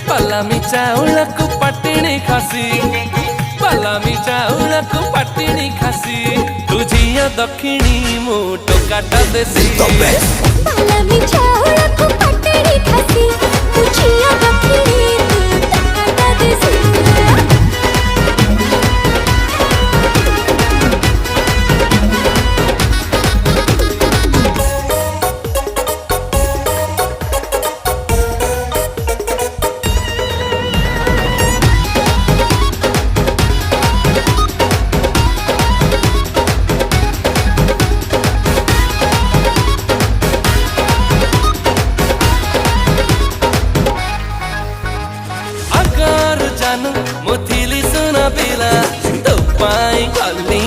पलामी चाउळକୁ पटिणी खासी पलामी चाउळକୁ पटिणी खासी तुझिया दक्षिणी मु टोकाटा देसी पलामी चाउळକୁ पटिणी खासी तुझिया दक्षिणी मु टोकाटा देसी मुथिली सुना पिला तो पाई गली